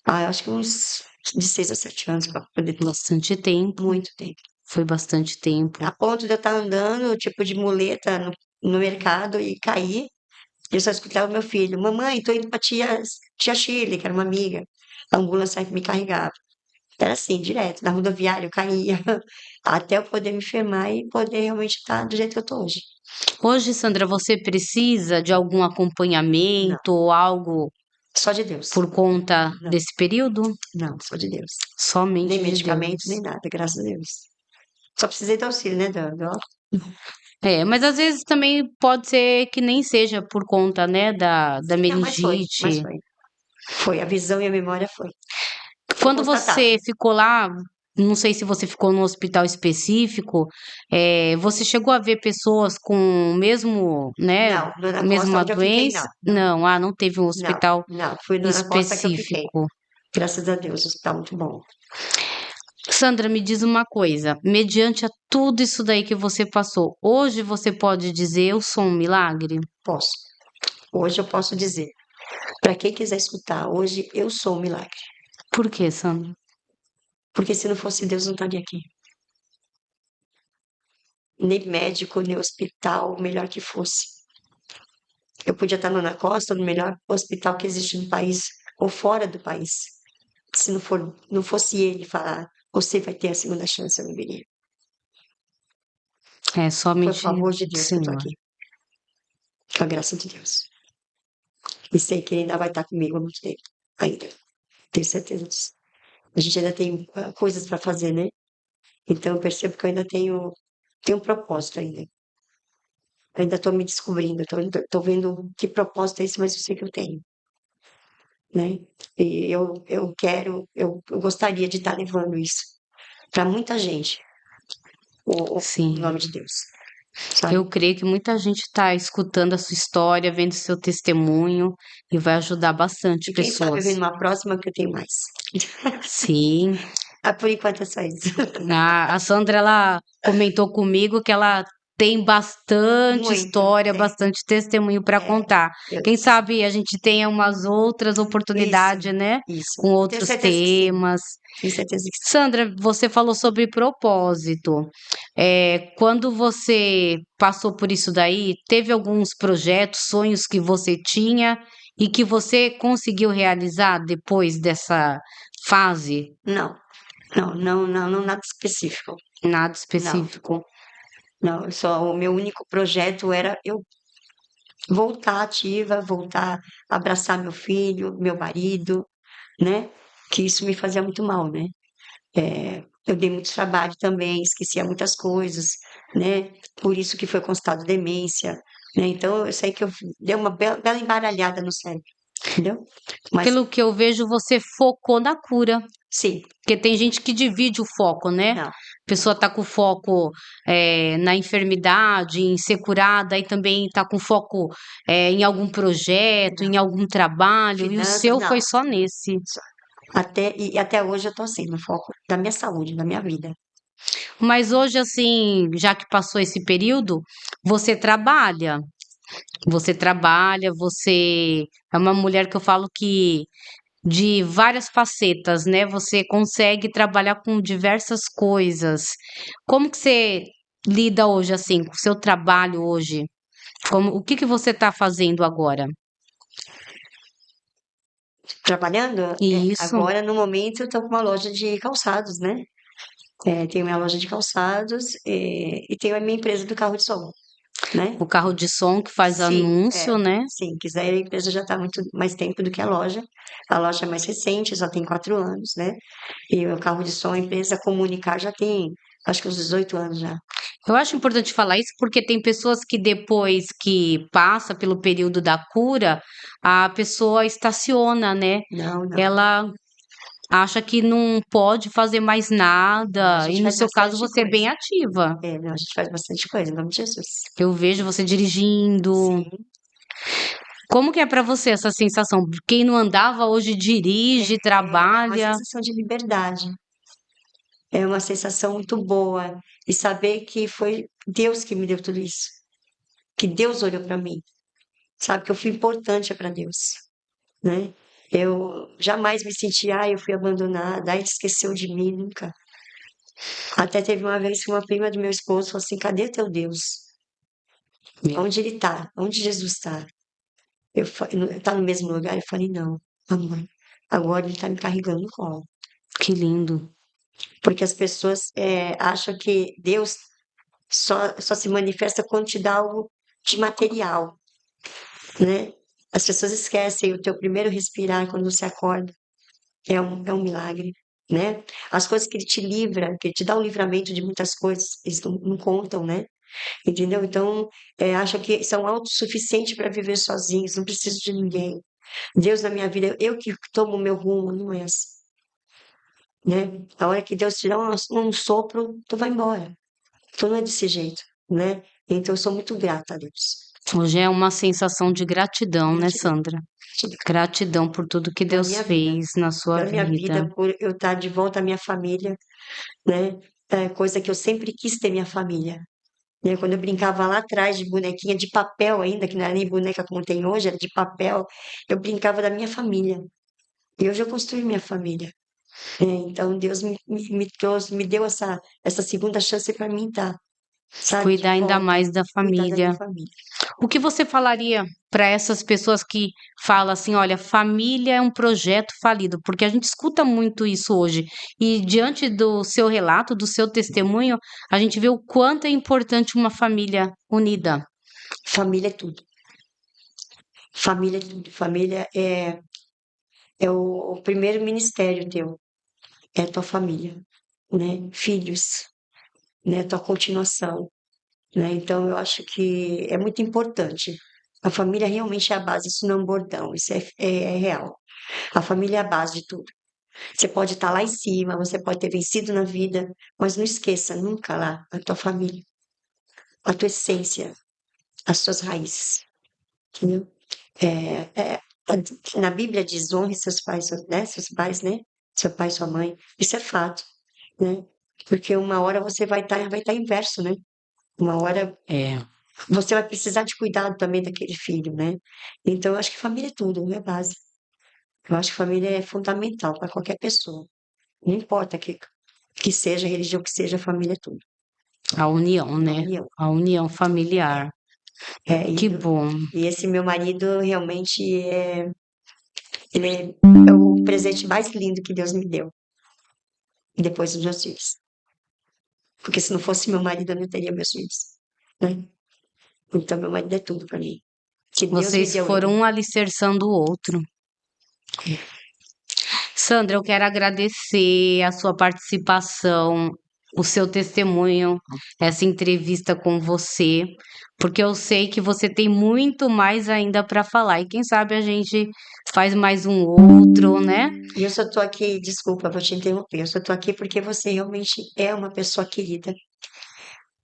Speaker 2: Ah, eu acho que uns de 6 a 7 anos para poder ter.
Speaker 1: Bastante tempo.
Speaker 2: Muito tempo.
Speaker 1: Foi bastante tempo.
Speaker 2: A ponto de eu estar andando, tipo, de muleta no mercado e cair. Eu só escutava meu filho, mamãe, tô indo pra tia Shirley, que era uma amiga. A ambulância me carregava. Era assim, direto, na rodoviária eu caía, até eu poder me firmar e poder realmente estar do jeito que eu tô hoje.
Speaker 1: Hoje, Sandra, você precisa de algum
Speaker 2: Não,
Speaker 1: acompanhamento ou algo
Speaker 2: só de Deus.
Speaker 1: por conta
Speaker 2: Não,
Speaker 1: desse período?
Speaker 2: não, só de Deus. Nem
Speaker 1: Somente de
Speaker 2: medicamento, nem
Speaker 1: Deus.
Speaker 2: nada, graças a Deus. Só precisei do auxílio, né,
Speaker 1: É, mas às vezes também pode ser que nem seja por conta, né, da
Speaker 2: Sim, não, mas foi, mas
Speaker 1: meningite.
Speaker 2: foi. Foi, a visão e a memória foi. Foi
Speaker 1: Quando
Speaker 2: constatado.
Speaker 1: você ficou lá, não sei se você ficou num hospital específico, você chegou a ver pessoas com o mesmo, né,
Speaker 2: Não, Dona Costa,
Speaker 1: mesma
Speaker 2: onde eu fiquei, não,
Speaker 1: doença? Não, não teve um
Speaker 2: não,
Speaker 1: hospital
Speaker 2: não. Foi Dona Costa que eu fiquei.
Speaker 1: específico.
Speaker 2: Graças a Deus, o hospital muito bom.
Speaker 1: Sandra, me diz uma coisa, mediante a tudo isso daí que você passou, hoje você pode dizer eu sou um milagre?
Speaker 2: Posso. Hoje eu posso dizer. Para quem quiser escutar, hoje eu sou um milagre.
Speaker 1: Por quê, Sandra?
Speaker 2: Porque se não fosse Deus, eu não estaria aqui. Nem médico, nem hospital, o melhor que fosse. Eu podia estar na Costa, no melhor hospital que existe no país, ou fora do país. Se não fosse ele falar, você vai ter a segunda chance, eu não viria.
Speaker 1: É
Speaker 2: Foi por
Speaker 1: somente
Speaker 2: favor de Deus que eu estou
Speaker 1: Senhor.
Speaker 2: aqui. Com a graça de Deus. E sei que ele ainda vai estar comigo há muito tempo. Ainda. Tenho certeza disso. A gente ainda tem coisas para fazer, né? Então eu percebo que eu ainda tenho um propósito ainda. Eu ainda estou me descobrindo, estou vendo que propósito é esse, mas eu sei que eu tenho, né? E eu gostaria de estar levando isso para muita gente, o
Speaker 1: Sim.
Speaker 2: nome de Deus, sabe?
Speaker 1: Eu creio que muita gente está escutando a sua história, vendo seu testemunho e vai ajudar bastante
Speaker 2: E quem sabe eu venho
Speaker 1: pessoas.
Speaker 2: numa próxima que eu tenho mais.
Speaker 1: Sim.
Speaker 2: Ah, por enquanto é só isso.
Speaker 1: A Sandra, ela comentou comigo que ela tem bastante
Speaker 2: Muito.
Speaker 1: história, bastante testemunho para
Speaker 2: É,
Speaker 1: contar.
Speaker 2: eu,
Speaker 1: Quem sabe a gente tenha umas outras
Speaker 2: isso,
Speaker 1: oportunidades, né?
Speaker 2: isso.
Speaker 1: Com
Speaker 2: Tenho
Speaker 1: outros
Speaker 2: certeza que sim.
Speaker 1: temas.
Speaker 2: Tenho certeza que sim.
Speaker 1: Sandra, você falou sobre propósito. Quando você passou por isso daí, teve alguns projetos, sonhos que você tinha e que você conseguiu realizar depois dessa fase?
Speaker 2: Não, não, não, não, não, nada específico.
Speaker 1: Nada
Speaker 2: Não,
Speaker 1: específico.
Speaker 2: não. Só o meu único projeto era eu voltar ativa, voltar a abraçar meu filho, meu marido, né? Que isso me fazia muito mal, né? Eu dei muito trabalho também, esquecia muitas coisas, né? Por isso que foi constatado demência, né? Então, eu sei que eu dei uma bela embaralhada no cérebro, entendeu? Mas,
Speaker 1: Pelo que eu vejo, você focou na cura.
Speaker 2: sim,
Speaker 1: Porque tem gente que divide o foco, né?
Speaker 2: não,
Speaker 1: A pessoa tá com foco na enfermidade, em ser curada, aí também tá com foco em algum projeto,
Speaker 2: não.
Speaker 1: em algum trabalho, e o
Speaker 2: Finanças,
Speaker 1: seu
Speaker 2: não.
Speaker 1: foi só nesse.
Speaker 2: Até hoje eu tô assim, no foco da minha saúde, da minha vida.
Speaker 1: Mas hoje, assim, já que passou esse período, você trabalha. Você trabalha, você é uma mulher que eu falo que de várias facetas, né? Você consegue trabalhar com diversas coisas. Como que você lida hoje, assim, com o seu trabalho hoje? O que que você está fazendo agora?
Speaker 2: Trabalhando,
Speaker 1: Isso,
Speaker 2: agora no momento eu tô com uma loja de calçados, né? Tenho minha loja de calçados, e tenho a minha empresa do carro de som, né?
Speaker 1: o carro de som que faz
Speaker 2: Sim,
Speaker 1: anúncio, né?
Speaker 2: sim, quiser, a empresa já está muito mais tempo do que a loja. A loja é mais recente, só tem 4 anos, né? E o carro de som, a empresa Comunicar já tem, acho que uns 18 anos já.
Speaker 1: Eu acho importante falar isso porque tem pessoas que depois que passa pelo período da cura, a pessoa estaciona, né?
Speaker 2: Não, não,
Speaker 1: Ela acha que não pode fazer mais
Speaker 2: não, a
Speaker 1: nada, e
Speaker 2: gente
Speaker 1: no
Speaker 2: faz
Speaker 1: seu caso
Speaker 2: bastante
Speaker 1: você é
Speaker 2: coisa.
Speaker 1: bem ativa.
Speaker 2: Não, a gente faz bastante coisa, em nome de Jesus.
Speaker 1: Eu vejo você dirigindo.
Speaker 2: Sim,
Speaker 1: Como que é pra você essa sensação? Quem não andava hoje dirige,
Speaker 2: é uma
Speaker 1: trabalha.
Speaker 2: sensação de liberdade, é uma sensação muito boa. E saber que foi Deus que me deu tudo isso, que Deus olhou para mim, sabe? Que eu fui importante para Deus, né? Eu jamais me senti, eu fui abandonada, ele esqueceu de mim, nunca. Até teve uma vez que uma prima do meu esposo falou assim: cadê teu Deus? Onde ele está? Onde Jesus está? Tá no mesmo lugar? Eu falei: não, amor, agora ele está me carregando no colo.
Speaker 1: Que lindo.
Speaker 2: Porque as pessoas acham que Deus só se manifesta quando te dá algo de material, né? As pessoas esquecem o teu primeiro respirar quando você acorda. É um milagre, né? As coisas que ele te livra, que ele te dá um livramento de muitas coisas, eles não contam, né? Entendeu? Então, acham que são autossuficientes para viver sozinhos, não preciso de ninguém. Deus na minha vida, eu que tomo o meu rumo, não é assim, né? A hora que Deus te dá um sopro, tu vai embora. Tu não é desse jeito, né? Então, eu sou muito grata a Deus.
Speaker 1: Hoje é uma sensação de gratidão, né,
Speaker 2: Gratidão,
Speaker 1: Sandra?
Speaker 2: gratidão
Speaker 1: Gratidão por tudo que
Speaker 2: pela
Speaker 1: Deus
Speaker 2: minha vida,
Speaker 1: fez na sua
Speaker 2: pela minha
Speaker 1: vida.
Speaker 2: vida, por eu estar de volta à minha família, né? Coisa que eu sempre quis ter minha família. Né? Quando eu brincava lá atrás de bonequinha de papel ainda, que não era nem boneca como tem hoje, era de papel, eu brincava da minha família. E hoje eu construí minha família. Então Deus me trouxe, me deu essa segunda chance para mim estar, sabe, de
Speaker 1: Cuidar ainda
Speaker 2: volta,
Speaker 1: mais da
Speaker 2: cuidar da minha
Speaker 1: família.
Speaker 2: família.
Speaker 1: O que você falaria para essas pessoas que falam assim, olha, família é um projeto falido? Porque a gente escuta muito isso hoje. E diante do seu relato, do seu testemunho, a gente vê o quanto é importante uma família unida.
Speaker 2: Família é tudo. Família é tudo. Família é o primeiro ministério teu, é a tua família, né? Filhos, né? Tua continuação, né? Então, eu acho que é muito importante. A família realmente é a base, isso não é um bordão, isso é real. A família é a base de tudo. Você pode estar lá em cima, você pode ter vencido na vida, mas não esqueça nunca lá a tua família, a tua essência, as suas raízes, entendeu? Na Bíblia diz: honre seus pais, né? Seus pais, né? Seu pai, sua mãe. Isso é fato, né? Porque uma hora você vai estar inverso, né? Uma hora
Speaker 1: É.
Speaker 2: você vai precisar de cuidado também daquele filho, né? Então, eu acho que família é tudo, é base. Eu acho que família é fundamental para qualquer pessoa. Não importa que seja a religião, que seja, a família é tudo.
Speaker 1: A união,
Speaker 2: A
Speaker 1: né?
Speaker 2: união.
Speaker 1: A união familiar.
Speaker 2: É,
Speaker 1: Que bom.
Speaker 2: e esse meu marido realmente ele é o presente mais lindo que Deus me deu, depois dos meus filhos. Porque se não fosse meu marido, eu não teria meus filhos, né? Então, meu marido é tudo para mim. Que Deus me
Speaker 1: Vocês
Speaker 2: deu
Speaker 1: foram
Speaker 2: ele.
Speaker 1: um alicerçando o outro. Sandra, eu quero agradecer a sua participação, o seu testemunho, essa entrevista com você, porque eu sei que você tem muito mais ainda para falar. E quem sabe a gente faz mais um outro, né?
Speaker 2: E eu só tô aqui, desculpa, vou te interromper. Eu só tô aqui porque você realmente é uma pessoa querida.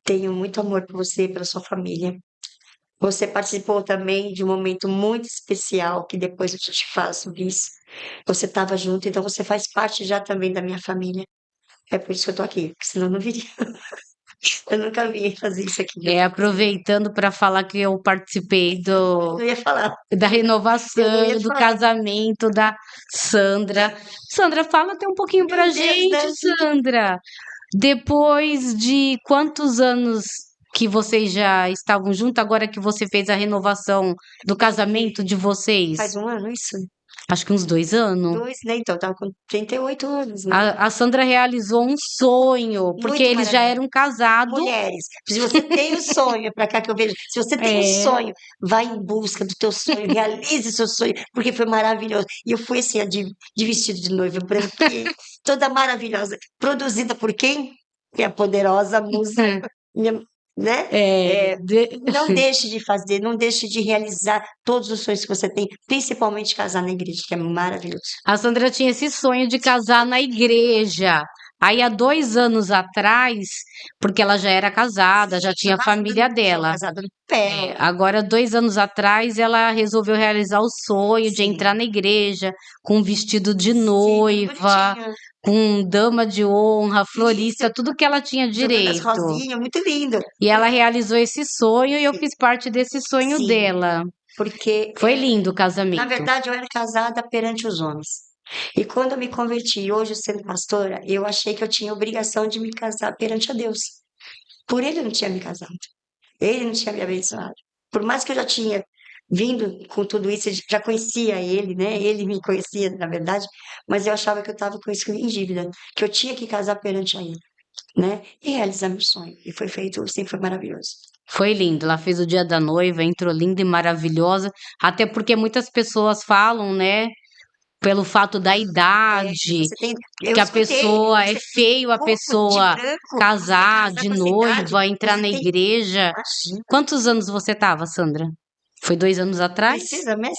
Speaker 2: Tenho muito amor por você, pela sua família. Você participou também de um momento muito especial, que depois eu te falo sobre isso. Você estava junto, então você faz parte já também da minha família. É por isso que eu tô aqui, porque senão eu não viria. Eu nunca vi fazer isso aqui que eu
Speaker 1: É,
Speaker 2: tô fazendo.
Speaker 1: aproveitando para falar que eu participei
Speaker 2: Eu não ia falar,
Speaker 1: da
Speaker 2: eu não
Speaker 1: renovação,
Speaker 2: ia
Speaker 1: do
Speaker 2: falar.
Speaker 1: casamento da Sandra. Sandra, fala até um pouquinho pra
Speaker 2: Meu Deus,
Speaker 1: gente,
Speaker 2: né?
Speaker 1: Sandra. Depois de quantos anos que vocês já estavam juntos, agora que você fez a renovação do
Speaker 2: Acho
Speaker 1: casamento
Speaker 2: que
Speaker 1: de vocês?
Speaker 2: faz um ano isso?
Speaker 1: Acho que uns 2 anos.
Speaker 2: Dois, né? Então, eu tava com 38 anos, né?
Speaker 1: A Sandra realizou um sonho, porque
Speaker 2: Muito
Speaker 1: eles já
Speaker 2: maravilhoso.
Speaker 1: eram casados.
Speaker 2: Mulheres, se você tem o sonho, é para cá que eu vejo, se você tem um
Speaker 1: É,
Speaker 2: sonho, vai em busca do teu sonho, realize seu sonho, porque foi maravilhoso. E eu fui assim, de vestido de noiva branquinha, toda maravilhosa, produzida por quem? Que é a poderosa musa, minha, né?
Speaker 1: é,
Speaker 2: É, não deixe de fazer, não deixe de realizar todos os sonhos que você tem, principalmente casar na igreja, que é maravilhoso.
Speaker 1: a Sandra tinha esse sonho de casar na igreja. Aí, há 2 anos atrás, porque ela já era casada, já
Speaker 2: Sou
Speaker 1: tinha a
Speaker 2: casada,
Speaker 1: família
Speaker 2: sou
Speaker 1: dela.
Speaker 2: casada no pé,
Speaker 1: Agora, 2 anos atrás, ela resolveu realizar o sonho de entrar
Speaker 2: sim,
Speaker 1: na igreja com um vestido de
Speaker 2: sim, tudo
Speaker 1: noiva,
Speaker 2: bonitinho.
Speaker 1: com dama de honra,
Speaker 2: Isso,
Speaker 1: florista, tudo que ela tinha
Speaker 2: jogando as
Speaker 1: direito.
Speaker 2: rosinhas, muito lindo.
Speaker 1: E ela realizou esse sonho e eu
Speaker 2: Sim,
Speaker 1: fiz parte desse sonho
Speaker 2: sim,
Speaker 1: dela.
Speaker 2: porque
Speaker 1: Foi lindo o
Speaker 2: na
Speaker 1: casamento.
Speaker 2: verdade eu era casada perante os homens. E quando eu me converti, hoje sendo pastora, eu achei que eu tinha obrigação de me casar perante a Deus. Por ele eu não tinha me casado. Ele não tinha me abençoado. Por mais que eu já tinha vindo com tudo isso, eu já conhecia ele, né? Ele me conhecia, na verdade, mas eu achava que eu estava com isso em dívida, que eu tinha que casar perante a ele, né? E realizar meu sonho. E foi feito, sempre foi maravilhoso.
Speaker 1: Foi lindo. Ela fez o dia da noiva, entrou linda e maravilhosa. Até porque muitas pessoas falam, né? Pelo fato da
Speaker 2: É, que
Speaker 1: idade,
Speaker 2: você tem. Eu
Speaker 1: que a
Speaker 2: escutei,
Speaker 1: pessoa é
Speaker 2: você
Speaker 1: feio a
Speaker 2: como de
Speaker 1: pessoa
Speaker 2: branco, você
Speaker 1: casar
Speaker 2: casar
Speaker 1: de
Speaker 2: com essa idade,
Speaker 1: noiva, entrar
Speaker 2: você
Speaker 1: na
Speaker 2: tem.
Speaker 1: igreja.
Speaker 2: Imagina,
Speaker 1: Quantos anos você tava, Sandra? Foi 2 anos atrás?
Speaker 2: precisa mesmo?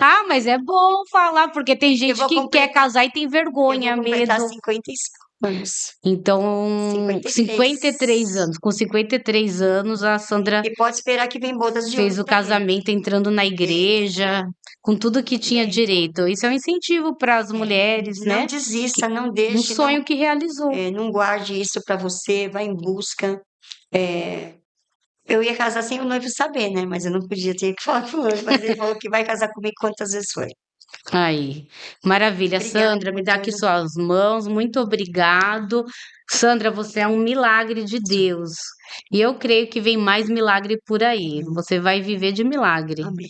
Speaker 1: Ah, mas é bom falar, porque tem
Speaker 2: Eu
Speaker 1: gente
Speaker 2: vou
Speaker 1: que quer
Speaker 2: completar,
Speaker 1: casar e tem
Speaker 2: eu vou
Speaker 1: vergonha,
Speaker 2: completar
Speaker 1: medo.
Speaker 2: 55 anos.
Speaker 1: Então,
Speaker 2: 53.
Speaker 1: 53 anos. Com 53 anos, a Sandra
Speaker 2: E pode esperar que vem bodas de
Speaker 1: fez
Speaker 2: ouro
Speaker 1: o
Speaker 2: também.
Speaker 1: casamento entrando na igreja, com tudo que tinha
Speaker 2: É,
Speaker 1: direito. Isso é um incentivo para as
Speaker 2: é.
Speaker 1: mulheres,
Speaker 2: Não
Speaker 1: né?
Speaker 2: desista,
Speaker 1: Que-
Speaker 2: não
Speaker 1: Um
Speaker 2: deixe, não,
Speaker 1: sonho que realizou.
Speaker 2: não guarde isso para você, vá em busca. É, eu ia casar sem o noivo saber, né? Mas eu não podia ter que falar com o noivo, mas ele falou que vai casar comigo quantas vezes foi.
Speaker 1: Aí, maravilha.
Speaker 2: Obrigada,
Speaker 1: Sandra, me dá aqui
Speaker 2: Antônio.
Speaker 1: suas mãos. Muito obrigado. Sandra, você é um milagre de Deus. E eu creio que vem mais milagre por aí.
Speaker 2: Amém.
Speaker 1: Você vai viver de milagre.
Speaker 2: Amém.